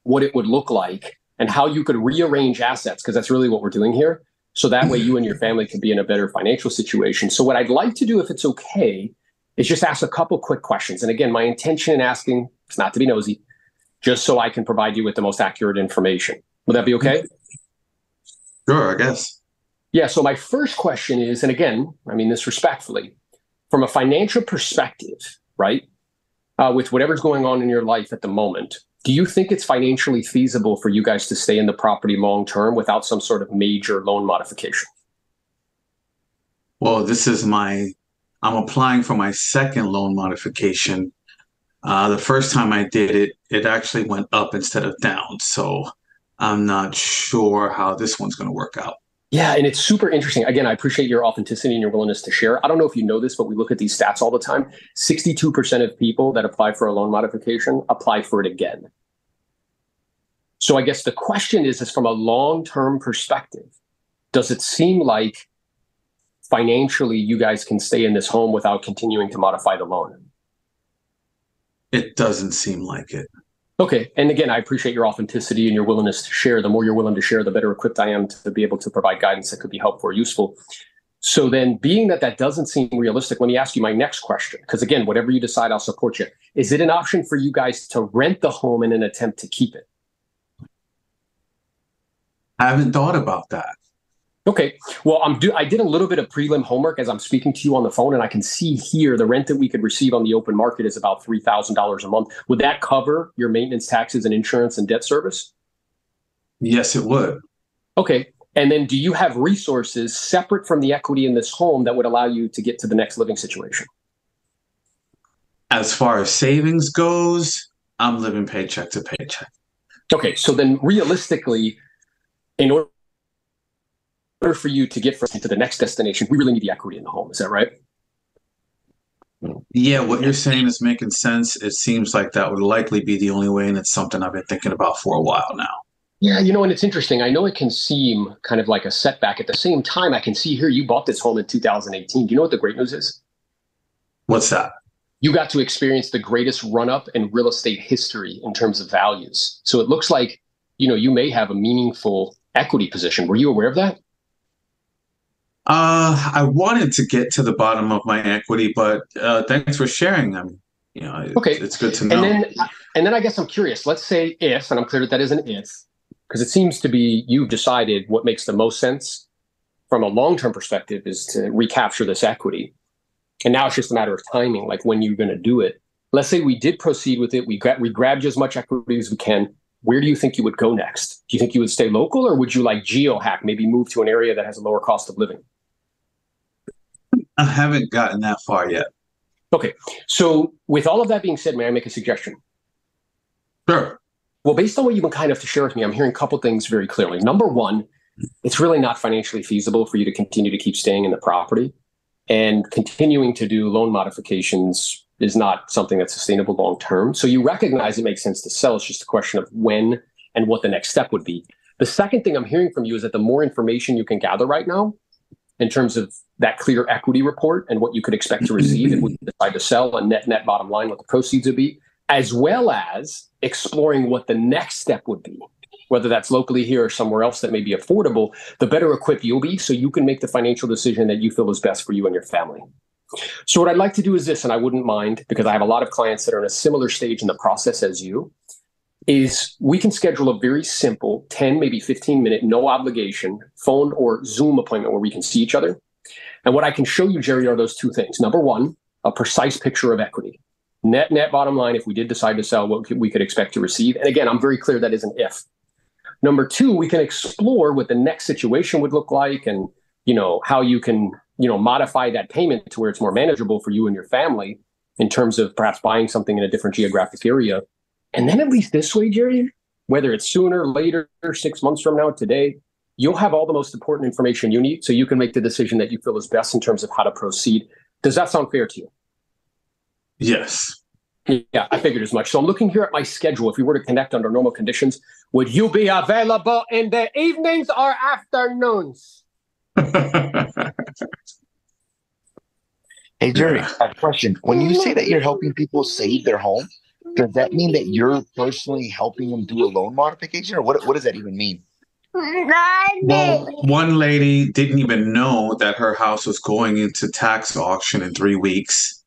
what it would look like and how you could rearrange assets, because that's really what we're doing here. So that way you and your family could be in a better financial situation. So what I'd like to do, if it's okay, is just ask a couple quick questions. And again, my intention in asking is not to be nosy, just so I can provide you with the most accurate information. Would that be okay? Sure, I guess. Yeah, so my first question is, and again, I mean this respectfully, from a financial perspective, right, with whatever's going on in your life at the moment, do you think it's financially feasible for you guys to stay in the property long term without some sort of major loan modification? Well, I'm applying for my second loan modification. The first time I did it, it actually went up instead of down. So I'm not sure how this one's going to work out. Yeah, and it's super interesting. Again, I appreciate your authenticity and your willingness to share. I don't know if you know this, but we look at these stats all the time. 62% of people that apply for a loan modification apply for it again. So I guess the question is from a long-term perspective, does it seem like financially you guys can stay in this home without continuing to modify the loan? It doesn't seem like it. Okay. And again, I appreciate your authenticity and your willingness to share. The more you're willing to share, the better equipped I am to be able to provide guidance that could be helpful or useful. So then, being that doesn't seem realistic, let me ask you my next question. Because again, whatever you decide, I'll support you. Is it an option for you guys to rent the home in an attempt to keep it? I haven't thought about that. Okay. Well, I did a little bit of prelim homework as I'm speaking to you on the phone, and I can see here the rent that we could receive on the open market is about $3,000 a month. Would that cover your maintenance, taxes, and insurance and debt service? Yes, it would. Okay. And then do you have resources separate from the equity in this home that would allow you to get to the next living situation? As far as savings goes, I'm living paycheck to paycheck. Okay. So then realistically, in order for you to get to the next destination, we really need the equity in the home. Is that right? Yeah, what you're saying is making sense. It seems like that would likely be the only way, and it's something I've been thinking about for a while now. Yeah, and it's interesting. I know it can seem kind of like a setback. At the same time, I can see here you bought this home in 2018. Do you know what the great news is? What's that? You got to experience the greatest run up in real estate history in terms of values. So it looks like, you may have a meaningful equity position. Were you aware of that? I wanted to get to the bottom of my equity, but thanks for sharing. I mean, Okay. it's good to And know. then I guess I'm curious. Let's say if, and I'm clear that is an if, because it seems to be you've decided what makes the most sense from a long-term perspective is to recapture this equity. And now it's just a matter of timing, like when you're going to do it. Let's say we did proceed with it. We grabbed you as much equity as we can. Where do you think you would go next? Do you think you would stay local, or would you like geohack, maybe move to an area that has a lower cost of living? I haven't gotten that far yet. Okay. So with all of that being said, may I make a suggestion? Sure. Well, based on what you've been kind enough to share with me, I'm hearing a couple things very clearly. Number one, it's really not financially feasible for you to continue to keep staying in the property. And continuing to do loan modifications is not something that's sustainable long term. So you recognize it makes sense to sell. It's just a question of when and what the next step would be. The second thing I'm hearing from you is that the more information you can gather right now, in terms of that clear equity report and what you could expect to receive if we decide to sell, a net bottom line, what the proceeds would be, as well as exploring what the next step would be, whether that's locally here or somewhere else that may be affordable, the better equipped you'll be so you can make the financial decision that you feel is best for you and your family. So what I'd like to do is this, and I wouldn't mind, because I have a lot of clients that are in a similar stage in the process as you, is we can schedule a very simple 10, maybe 15-minute, no obligation phone or Zoom appointment where we can see each other. And what I can show you, Jerry, are those two things. Number one, a precise picture of equity. Net bottom line, if we did decide to sell, what we could expect to receive. And again, I'm very clear that is an if. Number two, we can explore what the next situation would look like and, how you can, modify that payment to where it's more manageable for you and your family in terms of perhaps buying something in a different geographic area. And then at least this way, Jerry, whether it's sooner, later, 6 months from now, today, you'll have all the most important information you need so you can make the decision that you feel is best in terms of how to proceed. Does that sound fair to you? Yes. Yeah, I figured as much. So I'm looking here at my schedule. If we were to connect under normal conditions, would you be available in the evenings or afternoons? Hey, Jerry, I have a question. When you say that you're helping people save their home, does that mean that you're personally helping them do a loan modification, or what does that even mean? Well, one lady didn't even know that her house was going into tax auction in 3 weeks.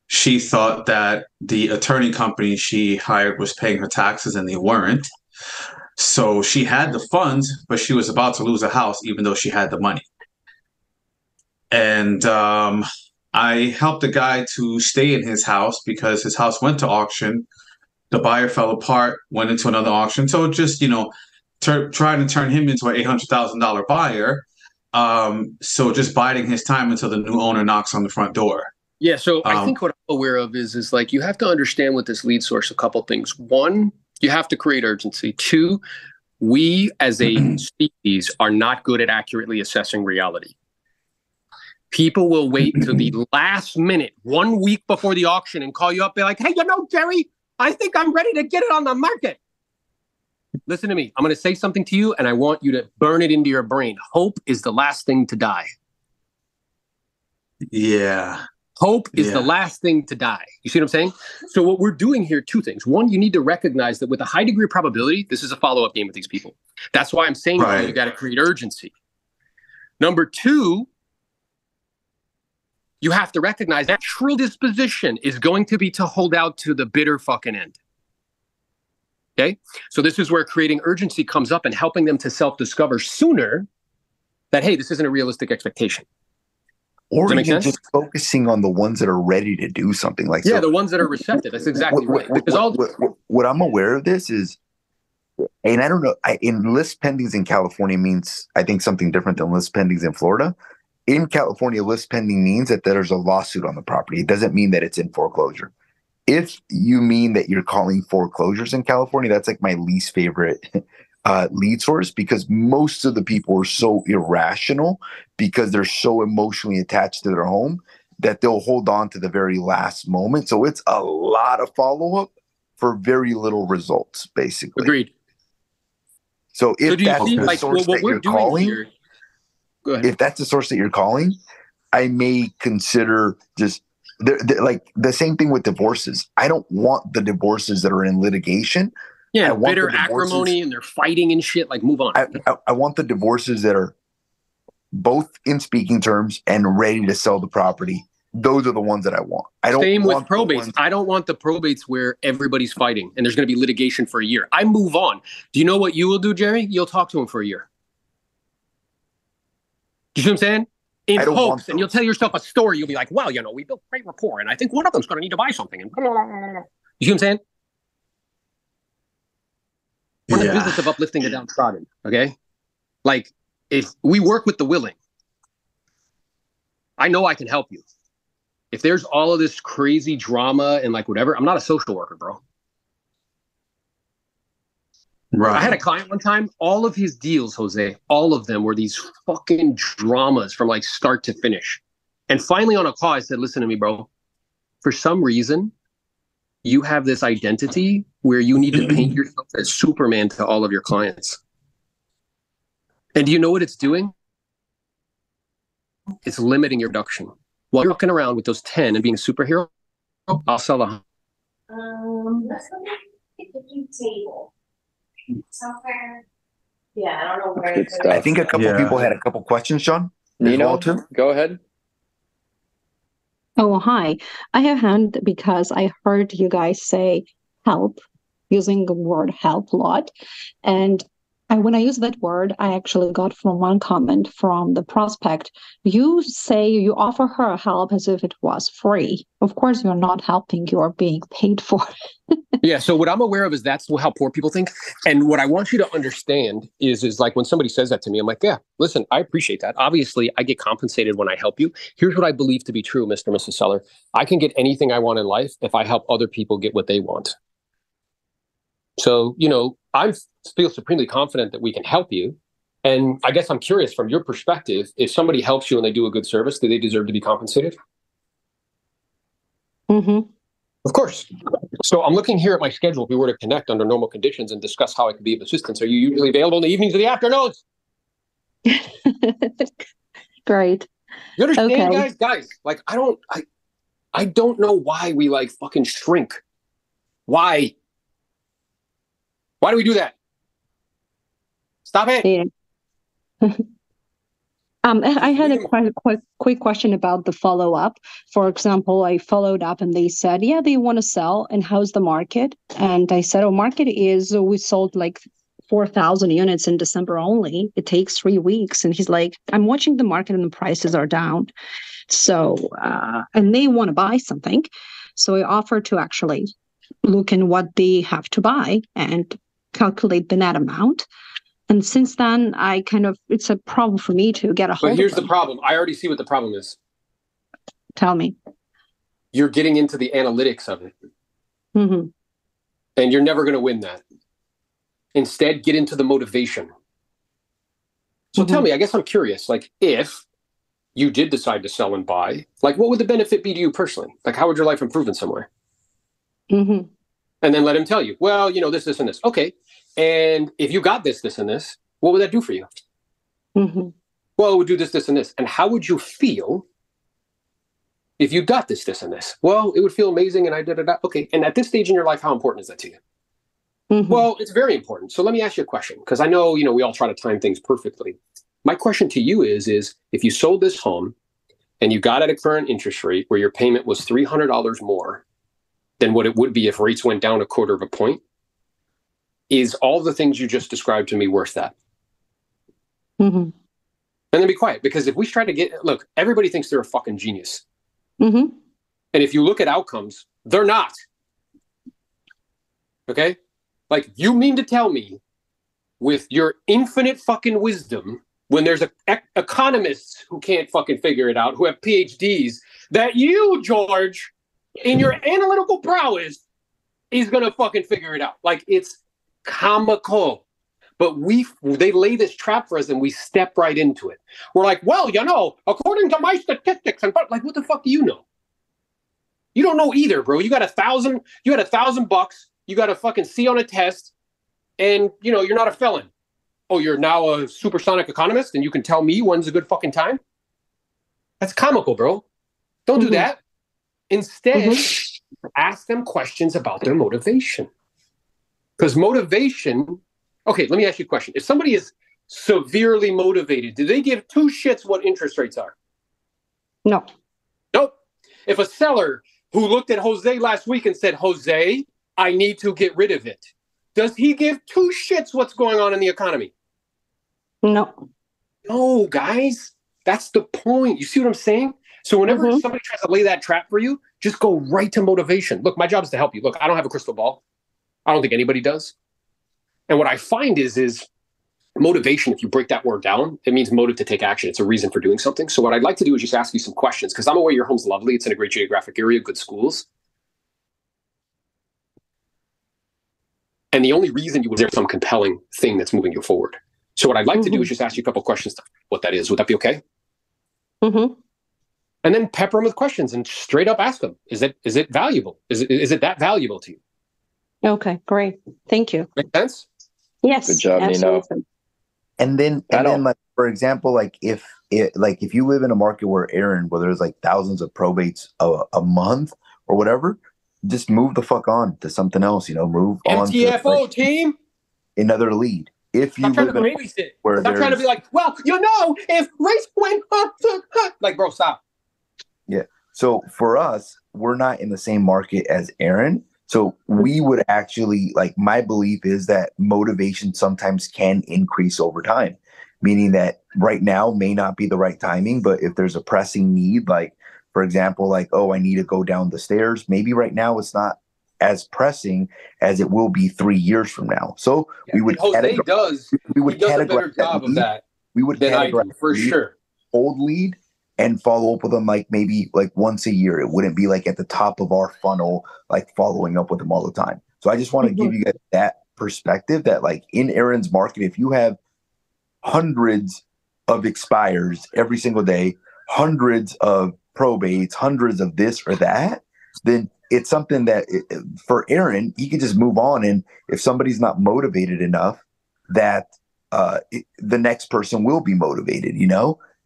She thought that the attorney company she hired was paying her taxes, and they weren't. So she had the funds, but she was about to lose a house, even though she had the money. And I helped the guy to stay in his house because his house went to auction. The buyer fell apart, went into another auction. So just, trying to turn him into an $800,000 buyer. So just biding his time until the new owner knocks on the front door. Yeah, so I think what I'm aware of is like you have to understand with this lead source a couple things. One, you have to create urgency. Two, we as a species are not good at accurately assessing reality. People will wait till the last minute, 1 week before the auction, and call you up. They're like, hey, Jerry, I think I'm ready to get it on the market. Listen to me. I'm going to say something to you, and I want you to burn it into your brain. Hope is the last thing to die. Yeah. Hope is the last thing to die. You see what I'm saying? So what we're doing here, two things. One, you need to recognize that with a high degree of probability, this is a follow-up game with these people. That's why I'm saying to you got to create urgency. Number two, you have to recognize that true disposition is going to be to hold out to the bitter fucking end. Okay? So this is where creating urgency comes up and helping them to self-discover sooner that, hey, this isn't a realistic expectation. Or even just focusing on the ones that are ready to do something like the ones that are receptive. That's exactly right. Because what I'm aware of this is, and I don't know, in list pendings in California means, I think, something different than list pendings in Florida. In California, list pending means that there's a lawsuit on the property. It doesn't mean that it's in foreclosure. If you mean that you're calling foreclosures in California, that's like my least favorite lead source, because most of the people are so irrational because they're so emotionally attached to their home that they'll hold on to the very last moment. So it's a lot of follow-up for very little results, basically. Agreed. So if do you that's see, the like, source what that we're you're doing calling, here? Go ahead. if that's the source that you're calling, I may consider just like the same thing with divorces. I don't want the divorces that are in litigation. Yeah, I want bitter the divorces, acrimony, and they're fighting and shit. Like, move on. I want the divorces that are both in speaking terms and ready to sell the property. Those are the ones that I want. I don't Same with want the probates. ones- I don't want the probates where everybody's fighting and there's going to be litigation for a year. I move on. Do you know what you will do, Jerry? You'll talk to him for a year. Do you see what I'm saying? In I don't want hopes, and you'll tell yourself a story. You'll be like, well, we built great rapport, and I think one of them's going to need to buy something. And blah, blah, blah, blah. You see what I'm saying? We're in the business of uplifting the downtrodden, okay? Like, if we work with the willing, I know I can help you. If there's all of this crazy drama and like whatever, I'm not a social worker, bro. Right. I had a client one time, all of his deals, Jose, all of them were these fucking dramas from like start to finish. And finally on a call, I said, listen to me, bro. For some reason, you have this identity where you need to paint yourself as Superman to all of your clients. And do you know what it's doing? It's limiting your production. While you're walking around with those 10 and being a superhero, I'll sell a... Let's look at the kitchen table. Somewhere. Yeah, I don't know where. Good stuff. I think a couple people had a couple questions, Sean. Nino, go ahead. Oh, hi. I have hand because I heard you guys say help, using the word help a lot. And when I use that word, I actually got from one comment from the prospect. You say you offer her help as if it was free. Of course, you're not helping, you're being paid for. Yeah, so what I'm aware of is that's how poor people think. And what I want you to understand is like when somebody says that to me, I'm like, yeah, listen, I appreciate that. Obviously, I get compensated when I help you. Here's what I believe to be true, Mr. and Mrs. Seller. I can get anything I want in life if I help other people get what they want. So, I feel supremely confident that we can help you. And I guess I'm curious from your perspective, if somebody helps you and they do a good service, do they deserve to be compensated? Mm-hmm. Of course. So I'm looking here at my schedule. If we were to connect under normal conditions and discuss how I could be of assistance, are you usually available in the evenings or the afternoons? Great. You understand, Okay. guys? Like, I don't know why we like fucking shrink. Why? Why do we do that? Stop it. Yeah. I had a quick question about the follow-up. For example, I followed up and they said, yeah, they want to sell. And how's the market? And I said, market is, we sold like 4,000 units in December only. It takes 3 weeks. And he's like, I'm watching the market and the prices are down. So, and they want to buy something. So I offered to actually look in what they have to buy and calculate the net amount. And since then, it's a problem for me to get a hold of them. But here's the problem. I already see what the problem is. Tell me. You're getting into the analytics of it. Mm-hmm. And you're never going to win that. Instead, get into the motivation. So tell me, I guess I'm curious, like if you did decide to sell and buy, like what would the benefit be to you personally? Like how would your life improve in some way? Mm-hmm. And then let him tell you, well, this, and this. Okay. And if you got this, and this, what would that do for you? Mm-hmm. Well, it would do this, and this. And how would you feel if you got this, and this? Well, it would feel amazing. And I did it. Okay. And at this stage in your life, how important is that to you? Mm-hmm. Well, it's very important. So let me ask you a question, because I know, we all try to time things perfectly. My question to you is if you sold this home and you got at a current interest rate where your payment was $300 more than what it would be if rates went down 1/4 point, is all the things you just described to me worth that? Mm-hmm. And then be quiet, because if we try to look, everybody thinks they're a fucking genius. Mm-hmm. And if you look at outcomes, they're not. Okay? Like, you mean to tell me with your infinite fucking wisdom, when there's economists who can't fucking figure it out, who have PhDs, that you, George, in your analytical prowess, is going to fucking figure it out? Like, it's comical. but they lay this trap for us and we step right into it. We're like, well, according to my statistics, and like, what the fuck do you know? You don't know either, bro. You got $1,000 bucks. You got a fucking C on a test, and you're not a felon. Oh, you're now a supersonic economist, and you can tell me when's a good fucking time? That's comical, bro. Don't do that. Instead, ask them questions about their motivation. Because motivation, okay, let me ask you a question. If somebody is severely motivated, do they give two shits what interest rates are? No. Nope. If a seller who looked at Jose last week and said, Jose, I need to get rid of it, does he give two shits what's going on in the economy? No. No, guys. That's the point. You see what I'm saying? So whenever somebody tries to lay that trap for you, just go right to motivation. Look, my job is to help you. Look, I don't have a crystal ball. I don't think anybody does. And what I find is motivation, if you break that word down, it means motive to take action. It's a reason for doing something. So what I'd like to do is just ask you some questions, because I'm aware your home's lovely. It's in a great geographic area, good schools. And the only reason you was there some compelling thing that's moving you forward. So what I'd like to do is just ask you a couple questions to what that is. Would that be okay? And then pepper them with questions and straight up ask them, is it valuable? Is it that valuable to you? Okay, great. Thank you. Make sense? Yes. Good job, Nino. And then like, for example, like if you live in a market where there's like thousands of probates a month or whatever, just move the fuck on to something else, move on to MTFO team. Another lead. If you I'm trying live to in babysit. where I'm trying to be like, well, if rates went up, like, bro, stop. Yeah. So for us, we're not in the same market as Aaron. So we would actually, like, my belief is that motivation sometimes can increase over time, meaning that right now may not be the right timing, but if there's a pressing need, like, for example, like, oh, I need to go down the stairs, maybe right now it's not as pressing as it will be 3 years from now. So we would Jose does. We would he does a better categorize job of that. We would than I do, categorize for lead, sure. Old lead, and follow up with them like maybe like once a year. It wouldn't be like at the top of our funnel, like following up with them all the time. So I just want to give you guys that perspective that, like, in Aaron's market, if you have hundreds of expires every single day, hundreds of probates, hundreds of this or that, then it's something that for Aaron, he can just move on. And if somebody's not motivated enough, that the next person will be motivated,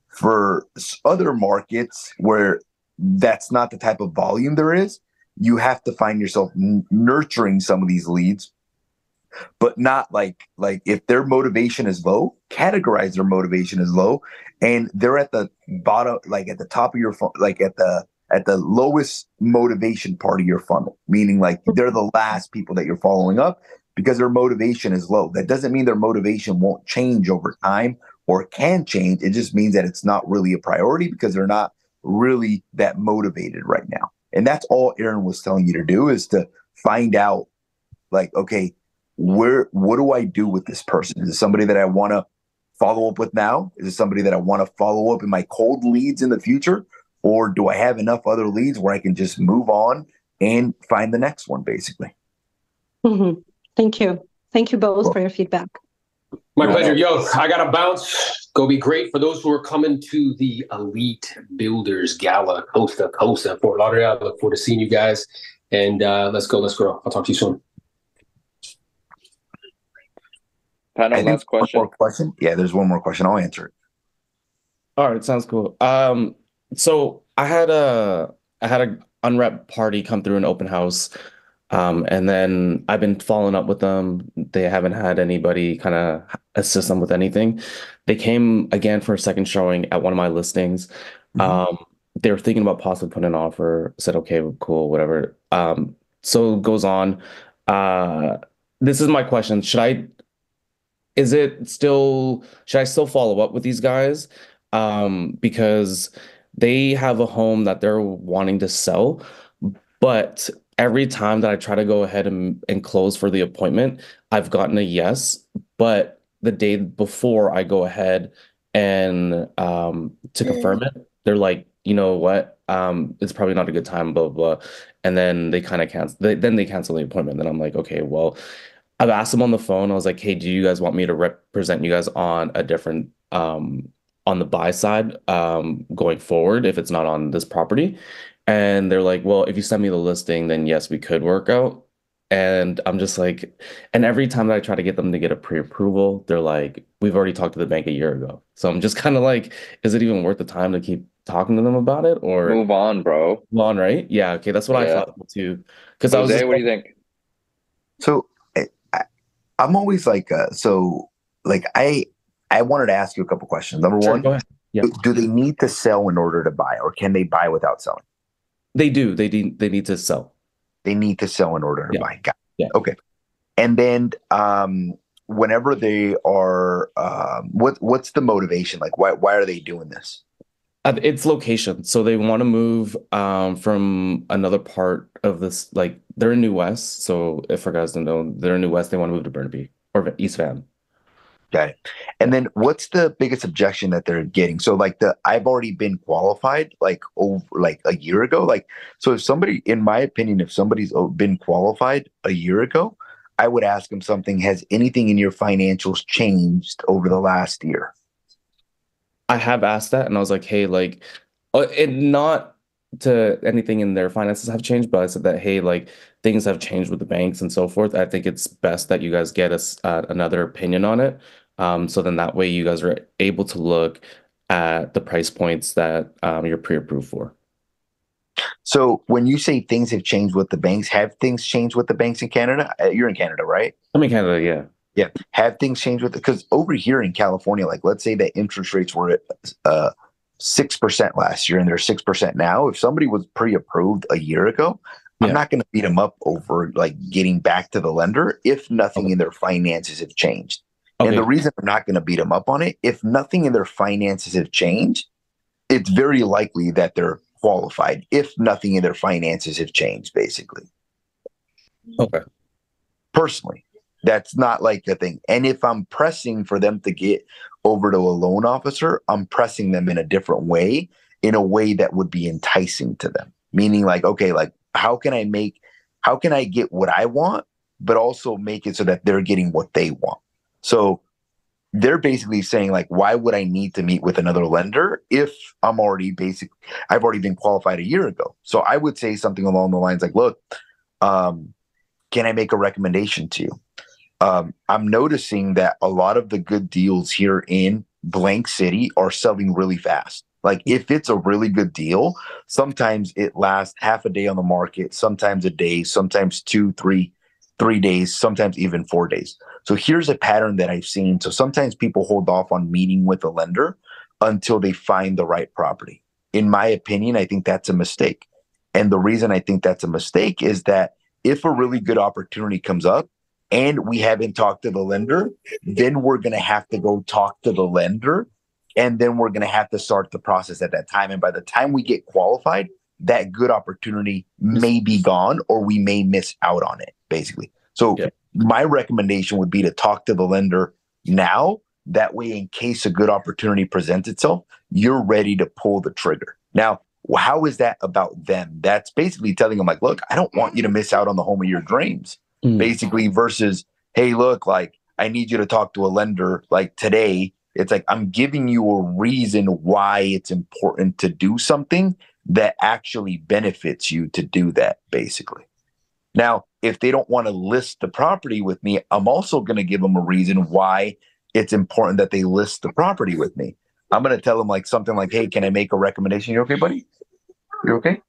For other markets where that's not the type of volume there is, you have to find yourself nurturing some of these leads, but not like if their motivation is low, categorize their motivation as low, and they're at the bottom, like at the top of your like at the lowest motivation part of your funnel, meaning like they're the last people that you're following up because their motivation is low. That doesn't mean their motivation won't change over time or can change. It just means that it's not really a priority because they're not really that motivated right now. And that's all Aaron was telling you to do, is to find out, like, okay, what do I do with this person? Is it somebody that I want to follow up with now? Is it somebody that I want to follow up in my cold leads in the future? Or do I have enough other leads where I can just move on and find the next one, basically? Thank you. Thank you both for your feedback. My pleasure. Yo, I got to bounce. Go be great for those who are coming to the Elite Builders Gala, coast to coast at Fort Lauderdale. I look forward to seeing you guys. And let's go. Let's grow. I'll talk to you soon. Panel, last question. One more question. Yeah, there's one more question. I'll answer it. All right, sounds cool. So I had a unwrapped party come through an open house, and then I've been following up with them. They haven't had anybody kind of assist them with anything. They came again for a second showing at one of my listings. They were thinking about possibly putting an offer. Said, okay, cool, whatever. So it goes on. This is my question. Should I still follow up with these guys? Because they have a home that they're wanting to sell, but every time that I try to go ahead and close for the appointment, I've gotten a yes. But the day before I go ahead and to confirm it, they're like, you know what? It's probably not a good time, blah, blah, blah. And then they kind of cancel. Then they cancel the appointment. Then I'm like, okay, well, I've asked them on the phone. I was like, hey, do you guys want me to represent you guys on a different on the buy side going forward if it's not on this property? And they're like, well, if you send me the listing, then yes, we could work out. And I'm just like, and every time that I try to get them to get a pre-approval, they're like, we've already talked to the bank a year ago. So I'm just kind of like, is it even worth the time to keep talking to them about it or Move on, bro. move on, right? Yeah, okay, that's what I Yeah. thought too. Because I was Jose, just what do you think? So I'm always like, I wanted to ask you a couple questions. Number sure, one, go ahead. Yeah, do they need to sell in order to buy, or can they buy without selling? they do. They need to sell. They need to sell in order to Yeah. buy. Got it. Yeah. Okay. And then whenever they are, what's the motivation? Like, why are they doing this? It's location. So they want to move from another part of this. Like they're in New West. So if you guys don't know, they're in New West. They want to move to Burnaby or East Van. Got it. And then what's the biggest objection that they're getting? So like I've already been qualified like over like a year ago. Like, so if somebody, in my opinion, if somebody's been qualified a year ago, I would ask them something. Has anything in your financials changed over the last year? I have asked that and I was like, hey, like, and not to anything in their finances have changed, but I said that, hey, like things have changed with the banks and so forth. I think it's best that you guys get us another opinion on it. So then that way you guys are able to look at the price points that you're pre-approved for. So when you say things have changed with the banks, have things changed with the banks in Canada? You're in Canada, right? I'm in Canada, yeah. Yeah. Have things changed with it? Because over here in California, like let's say that interest rates were at 6% last year and they're 6% now. If somebody was pre-approved a year ago, I'm not going to beat them up over like getting back to the lender if nothing in their finances have changed. And the reason I'm not going to beat them up on it, if nothing in their finances have changed, it's very likely that they're qualified if nothing in their finances have changed, basically. Okay. Personally, that's not like a thing. And if I'm pressing for them to get over to a loan officer, I'm pressing them in a different way, in a way that would be enticing to them. Meaning like, okay, like how can I get what I want, but also make it so that they're getting what they want? So they're basically saying like, why would I need to meet with another lender if I've already been qualified a year ago? So I would say something along the lines like, look, can I make a recommendation to you? I'm noticing that a lot of the good deals here in blank city are selling really fast. Like if it's a really good deal, sometimes it lasts half a day on the market, sometimes a day, sometimes 3 days, sometimes even 4 days. So here's a pattern that I've seen. So sometimes people hold off on meeting with a lender until they find the right property. In my opinion, I think that's a mistake. And the reason I think that's a mistake is that if a really good opportunity comes up and we haven't talked to the lender, then we're going to have to go talk to the lender. And then we're going to have to start the process at that time. And by the time we get qualified, that good opportunity may be gone or we may miss out on it, basically. So my recommendation would be to talk to the lender now. That way, in case a good opportunity presents itself, you're ready to pull the trigger. Now, how is that about them? That's basically telling them like, look, I don't want you to miss out on the home of your dreams, basically, versus, hey, look, like I need you to talk to a lender like today. It's like, I'm giving you a reason why it's important to do something that actually benefits you to do that, basically. Now, if they don't want to list the property with me, I'm also going to give them a reason why it's important that they list the property with me. I'm going to tell them like something like, hey, can I make a recommendation? You okay, buddy? You okay?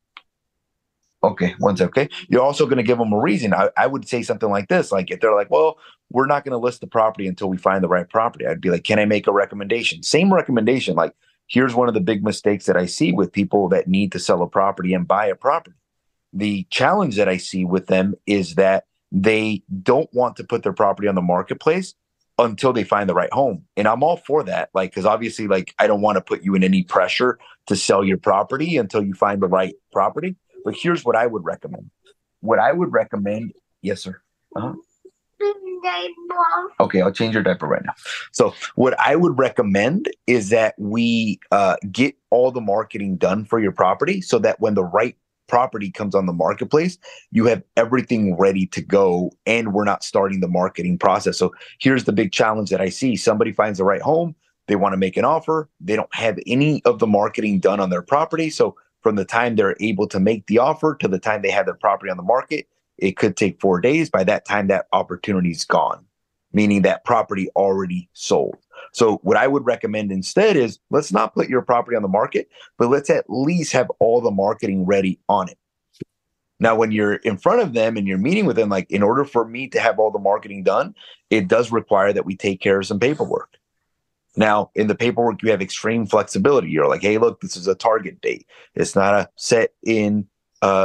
Okay, one second. Okay. You're also going to give them a reason. I would say something like this. Like if they're like, well, we're not going to list the property until we find the right property. I'd be like, can I make a recommendation? Same recommendation. Like, here's one of the big mistakes that I see with people that need to sell a property and buy a property. The challenge that I see with them is that they don't want to put their property on the marketplace until they find the right home. And I'm all for that. Like, because obviously, like, I don't want to put you in any pressure to sell your property until you find the right property. But here's what I would recommend. What I would recommend, yes, sir. Okay, I'll change your diaper right now. So what I would recommend is that we get all the marketing done for your property so that when the right property comes on the marketplace, you have everything ready to go, and we're not starting the marketing process. So here's the big challenge that I see. Somebody finds the right home, they want to make an offer, they don't have any of the marketing done on their property. So from the time they're able to make the offer to the time they have their property on the market, it could take 4 days. By that time, that opportunity's gone, meaning that property already sold. So what I would recommend instead is, let's not put your property on the market, but let's at least have all the marketing ready on it. Now, when you're in front of them and you're meeting with them, like, in order for me to have all the marketing done, it does require that we take care of some paperwork. Now, in the paperwork, you have extreme flexibility. You're like, hey, look, this is a target date. It's not a set in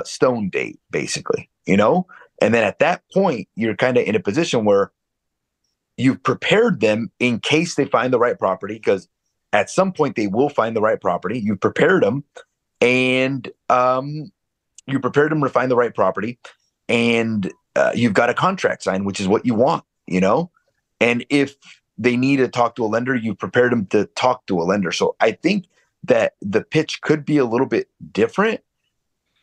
stone date, basically, you know? And then at that point, you're kind of in a position where you've prepared them in case they find the right property, because at some point they will find the right property. You've prepared them, and you prepared them to find the right property, and you've got a contract signed, which is what you want, you know? And if they need to talk to a lender, you've prepared them to talk to a lender. So I think that the pitch could be a little bit different.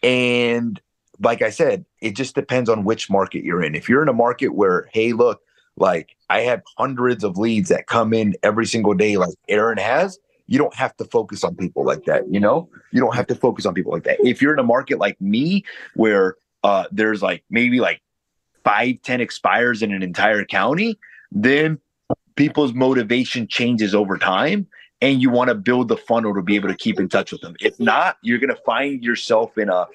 And like I said, it just depends on which market you're in. If you're in a market where, hey, look, like, I have hundreds of leads that come in every single day, like Aaron has, you don't have to focus on people like that. You know, you don't have to focus on people like that. If you're in a market like me, where there's like maybe like 5-10 expires in an entire county, then people's motivation changes over time, and you want to build the funnel to be able to keep in touch with them. If not, you're going to find yourself in a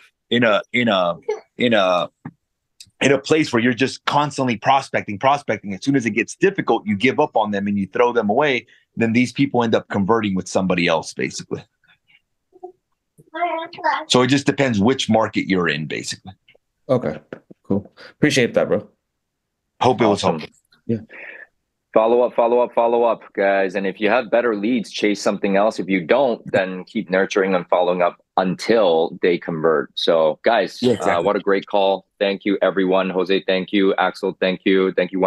place where you're just constantly prospecting. As soon as it gets difficult, you give up on them and you throw them away. Then these people end up converting with somebody else, basically. So it just depends which market you're in, basically. Okay, cool. Appreciate that, bro. Hope it was helpful. Yeah. Follow up, guys. And if you have better leads, chase something else. If you don't, then keep nurturing and following up until they convert. So, guys, Yeah, exactly. what a great call. Thank you, everyone. Jose, thank you. Axel, thank you. Thank you,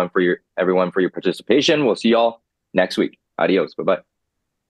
everyone, for your participation. We'll see y'all next week. Adios. Bye-bye.